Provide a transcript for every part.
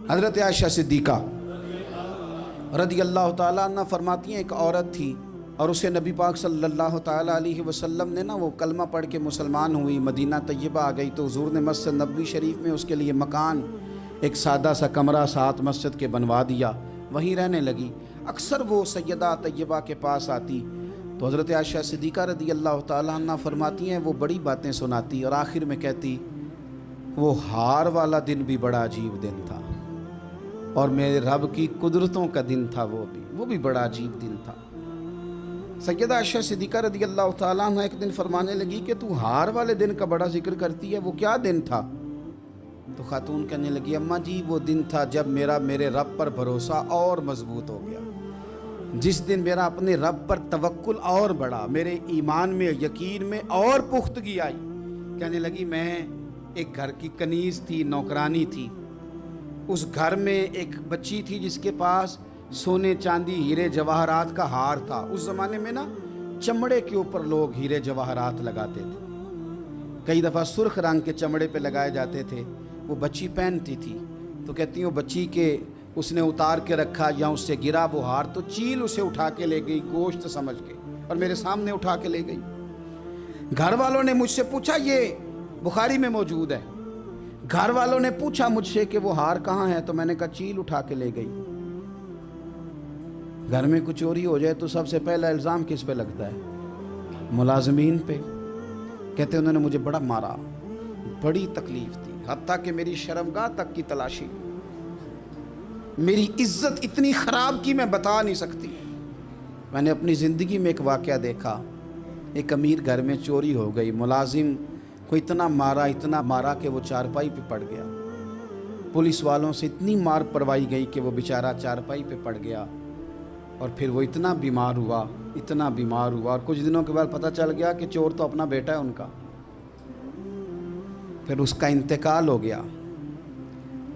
حضرت عائشہ صدیقہ رضی اللہ تعالیٰ عنہ فرماتی ہیں ایک عورت تھی اور اسے نبی پاک صلی اللہ تعالیٰ علیہ وسلم نے وہ کلمہ پڑھ کے مسلمان ہوئی، مدینہ طیبہ آ گئی تو حضور نے مسجد نبوی شریف میں اس کے لیے مکان، ایک سادہ سا کمرہ ساتھ مسجد کے بنوا دیا، وہیں رہنے لگی۔ اکثر وہ سیدہ طیبہ کے پاس آتی تو حضرت عائشہ صدیقہ رضی اللہ تعالیٰ عنہ فرماتی ہیں وہ بڑی باتیں سناتی اور آخر میں کہتی وہ ہار والا دن بھی بڑا عجیب دن تھا اور میرے رب کی قدرتوں کا دن تھا، وہ بھی بڑا عجیب دن تھا۔ سیدہ عائشہ صدیقہ رضی اللہ تعالیٰ عنہ ایک دن فرمانے لگی کہ تو ہار والے دن کا بڑا ذکر کرتی ہے، وہ کیا دن تھا؟ تو خاتون کہنے لگی اماں جی وہ دن تھا جب میرے رب پر بھروسہ اور مضبوط ہو گیا، جس دن میرا اپنے رب پر توکل اور بڑھا، میرے ایمان میں یقین میں اور پختگی آئی۔ کہنے لگی میں ایک گھر کی کنیز تھی، نوکرانی تھی، اس گھر میں ایک بچی تھی جس کے پاس سونے چاندی ہیرے جواہرات کا ہار تھا۔ اس زمانے میں چمڑے کے اوپر لوگ ہیرے جواہرات لگاتے تھے، کئی دفعہ سرخ رنگ کے چمڑے پہ لگائے جاتے تھے، وہ بچی پہنتی تھی تو کہتی ہیں وہ بچی کے اس نے اتار کے رکھا یا اس سے گرا وہ ہار تو چیل اسے اٹھا کے لے گئی گوشت سمجھ کے اور میرے سامنے اٹھا کے لے گئی۔ گھر والوں نے مجھ سے پوچھا، یہ بخاری میں موجود ہے، گھر والوں نے پوچھا مجھ سے کہ وہ ہار کہاں ہے تو میں نے کہا چیل اٹھا کے لے گئی۔ گھر میں کچھ چوری ہو جائے تو سب سے پہلا الزام کس پہ لگتا ہے؟ ملازمین پہ۔ کہتے انہوں نے مجھے بڑا مارا، بڑی تکلیف تھی، حتیٰ کہ میری شرمگاہ تک کی تلاشی، میری عزت اتنی خراب کی میں بتا نہیں سکتی۔ میں نے اپنی زندگی میں ایک واقعہ دیکھا، ایک امیر گھر میں چوری ہو گئی، ملازم کو اتنا مارا کہ وہ چارپائی پہ پڑ گیا، پولیس والوں سے اتنی مار پڑوائی گئی کہ وہ بیچارہ چارپائی پہ پڑ گیا اور پھر وہ اتنا بیمار ہوا اور کچھ دنوں کے بعد پتہ چل گیا کہ چور تو اپنا بیٹا ہے ان کا، پھر اس کا انتقال ہو گیا۔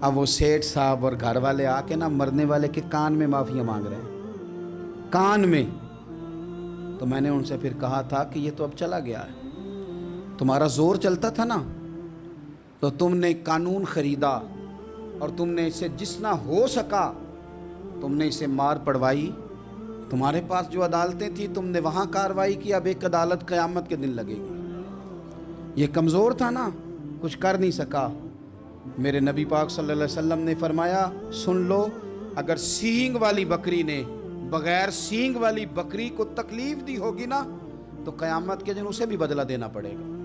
اب وہ سیٹھ صاحب اور گھر والے آ کے مرنے والے کے کان میں معافی مانگ رہے ہیں، کان میں۔ تو میں نے ان سے پھر کہا تھا کہ یہ تو اب چلا گیا ہے، تمہارا زور چلتا تھا تو تم نے قانون خریدا اور تم نے اسے جتنا ہو سکا تم نے اسے مار پڑوائی، تمہارے پاس جو عدالتیں تھیں تم نے وہاں کارروائی کی، اب ایک عدالت قیامت کے دن لگے گی۔ یہ کمزور تھا کچھ کر نہیں سکا۔ میرے نبی پاک صلی اللہ علیہ وسلم نے فرمایا سن لو، اگر سینگ والی بکری نے بغیر سینگ والی بکری کو تکلیف دی ہوگی تو قیامت کے دن اسے بھی بدلہ دینا پڑے گا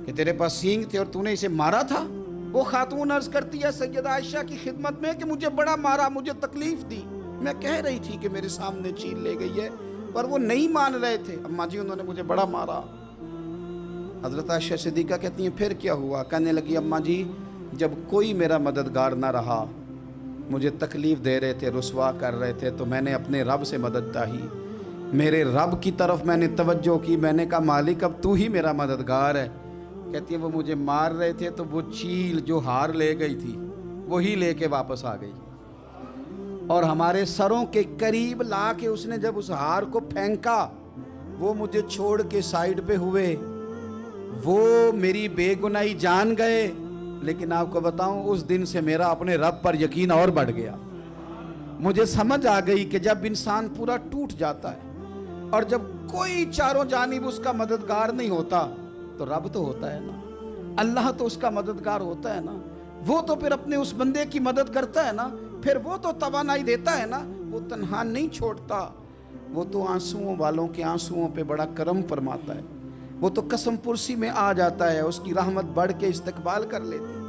کہ تیرے پاس سینگ تھے اور تو نے اسے مارا تھا۔ وہ خاتون عرض کرتی ہے سیدہ عائشہ کی خدمت میں کہ مجھے بڑا مارا، مجھے تکلیف دی، میں کہہ رہی تھی کہ میرے سامنے چیل لے گئی ہے پر وہ نہیں مان رہے تھے، اماں جی انہوں نے مجھے بڑا مارا۔ حضرت عائشہ صدیقہ کہتی ہیں پھر کیا ہوا؟ کہنے لگی اماں جی جب کوئی میرا مددگار نہ رہا، مجھے تکلیف دے رہے تھے، رسوا کر رہے تھے، تو میں نے اپنے رب سے مدد چاہی، میرے رب کی طرف میں نے توجہ کی، میں نے کہا مالک اب تو ہی میرا مددگار ہے۔ کہتی ہے وہ مجھے مار رہے تھے تو وہ چیل جو ہار لے گئی تھی وہی لے کے واپس آ گئی اور ہمارے سروں کے قریب لا کے اس نے جب اس ہار کو پھینکا وہ مجھے چھوڑ کے سائیڈ پہ ہوئے، وہ میری بے گناہی جان گئے، لیکن آپ کو بتاؤں اس دن سے میرا اپنے رب پر یقین اور بڑھ گیا۔ مجھے سمجھ آ گئی کہ جب انسان پورا ٹوٹ جاتا ہے اور جب کوئی چاروں جانب اس کا مددگار نہیں ہوتا تو رب تو ہوتا ہے اللہ تو اس کا مددگار ہوتا ہے وہ تو پھر اپنے اس بندے کی مدد کرتا ہے پھر وہ تو توانائی دیتا ہے وہ تنہا نہیں چھوڑتا، وہ تو آنسوؤں والوں کے آنسوؤں پہ بڑا کرم فرماتا ہے، وہ تو قسم پرسی میں آ جاتا ہے، اس کی رحمت بڑھ کے استقبال کر لیتی ہے۔